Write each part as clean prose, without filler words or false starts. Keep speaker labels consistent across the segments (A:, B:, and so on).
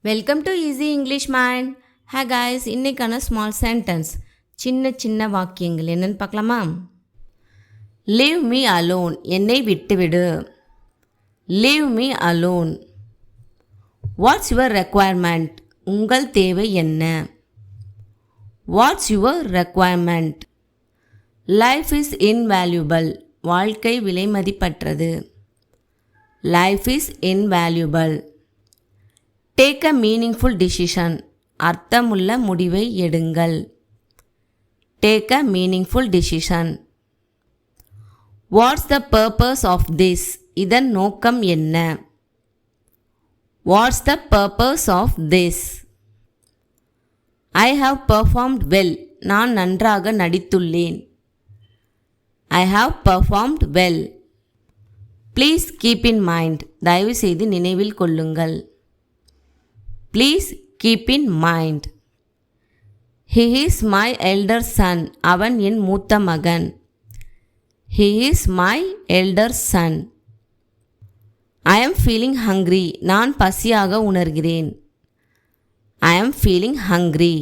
A: Welcome to easy English man. Hey guys, இன்றைக்கான small sentence, சின்ன வாக்கியங்கள் என்னென்னு பார்க்கலாமா? லீவ் மீ அலோன், என்னை விட்டுவிடு. Leave me alone. What's your requirement, உங்கள் தேவை என்ன? What's your requirement. Life is invaluable, வாழ்க்கை விலைமதிப்பற்றது. Life is invaluable. Take a meaningful decision, அர்த்தமுள்ள முடிவை எடுங்கள். Take a meaningful decision. What's the purpose of this, இதன் நோக்கம் என்ன? What's the purpose of this. I have performed well, நான் நன்றாக நடித்துள்ளேன். ஐ have performed well. Please keep in mind, தயவு செய்து நினைவில் கொள்ளுங்கள். Please keep in mind. He is my elder son, அவன் என் மூத்த மகன். He is my elder son. I am feeling hungry, நான் பசியாக உணர்கிறேன். I am feeling hungry.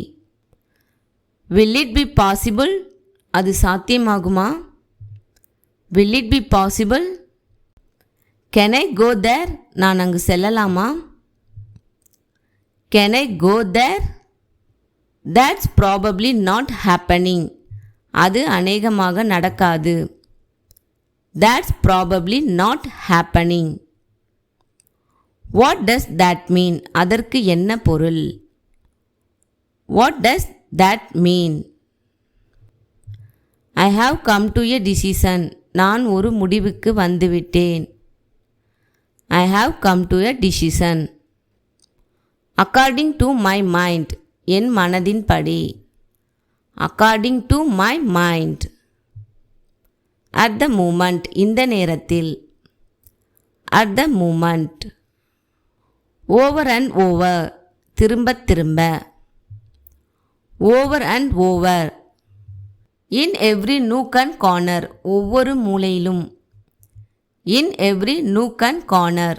A: Will it be possible, அது சாத்தியமாகுமா? Will it be possible? Can I go there, நான் அங்கு செல்லலாமா? Can I go there? That's probably not happening. அது அநேகமாக நடக்காது. That's probably not happening. What does that mean? அதற்கு என்ன பொருள்? What does that mean? I have come to a decision. நான் ஒரு முடிவுக்கு வந்துவிட்டேன். I have come to a decision. According to my mind, என் மனதின் படி. According to my mind. At the moment, இந்த நேரத்தில். At the moment. Over and over, திரும்ப. Over and over. In every nook and corner, ஒவ்வொரு மூலையிலும். In every nook and corner.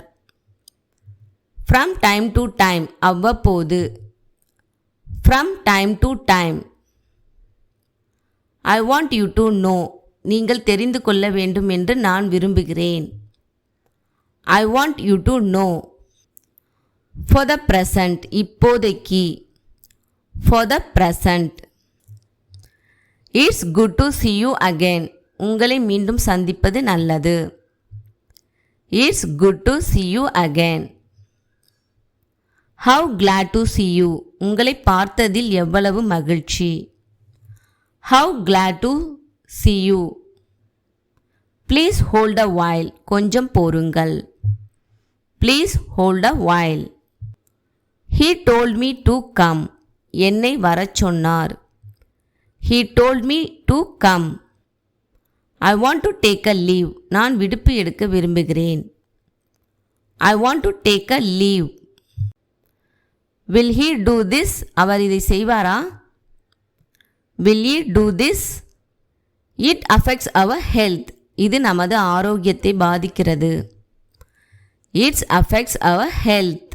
A: From time to time, அவ்வப்போது. From time to time. I want you to know, நீங்கள் தெரிந்து கொள்ள வேண்டும் என்று நான் விரும்புகிறேன். I want you to know. For the present, இப்போதைக்கு. For the present. It's good to see you again. உங்களை மீண்டும் சந்திப்பது நல்லது. It's good to see you again. How glad to see you. உங்களை பார்த்ததில் எவ்வளவு மகிழ்ச்சி. How glad to see you. Please hold a while. கொஞ்சம் பொறுங்கள். Please hold a while. He told me to come. என்னை வரச் சொன்னார். He told me to come. I want to take a leave. நான் விடுப்பு எடுக்க விரும்புகிறேன். I want to take a leave. Will he do this? அவர் இதை செய்வாரா? Will he do this? It affects our health. இது நமது ஆரோக்கியத்தை பாதிக்கிறது. It affects our health.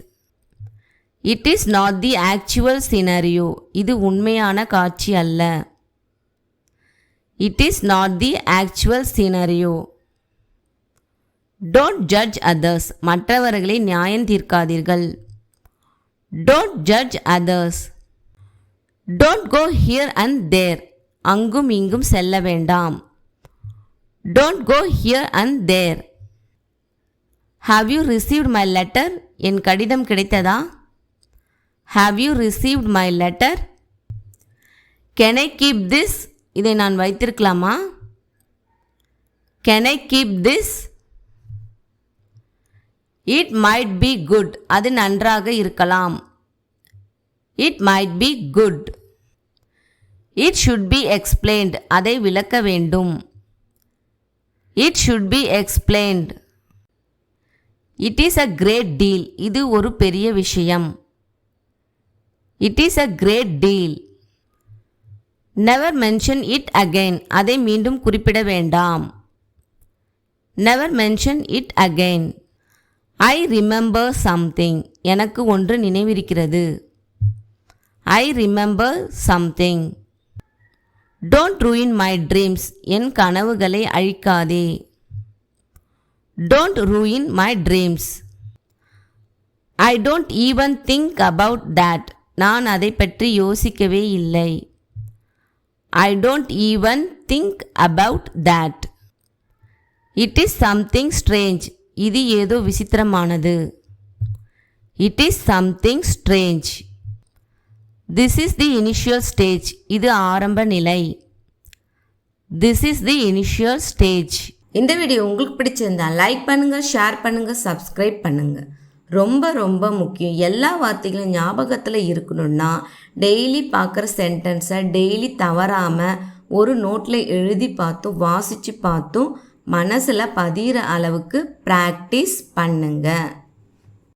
A: It is not the actual scenario. இது உண்மையான காட்சி அல்ல. It is not the actual scenario. Don't judge others. மற்றவர்களை நியாயம் தீர்க்காதீர்கள். Don't judge others. Don't go here and there. அங்கும் இங்கும் செல்ல வேண்டாம். Don't go here and there. Have you received my letter? என் கடிதம் கிடைத்ததா? Have you received my letter? Can I keep this? இதை நான் வைத்திருக்கலாமா? Can I keep this? It might be good. அது நன்றாக இருக்கலாம். It might be good. It should be explained. அதை விளக்க வேண்டும். It should be explained. It is a great deal. இது ஒரு பெரிய விஷயம். It is a great deal. Never mention it again. அதை மீண்டும் குறிப்பிட வேண்டாம். Never mention it again. I remember something. எனக்கு ஒன்று நினைவிருக்கிறது. I remember something. Don't ruin my dreams. என் கனவுகளை அழிக்காதே. Don't ruin my dreams. I don't even think about that. நான் அதை பற்றி யோசிக்கவே இல்லை. I don't even think about that. It is something strange. இது ஏதோ விசித்திரமானது. It is something strange. This is the initial stage. இது ஆரம்ப நிலை. This is the initial stage. இந்த வீடியோ உங்களுக்கு பிடிச்சிருந்தா லைக் பண்ணுங்கள், ஷேர் பண்ணுங்கள், சப்ஸ்கிரைப் பண்ணுங்கள். ரொம்ப ரொம்ப முக்கியம். எல்லா வார்த்தைகளும் ஞாபகத்தில் இருக்கணும்னா டெய்லி பார்க்குற சென்டென்ஸை டெய்லி தவறாமல் ஒரு நோட்டில் எழுதி பார்த்தும் வாசித்து பார்த்தும் மனசில் பதிகிற அளவுக்கு ப்ராக்டிஸ் பண்ணுங்கள்.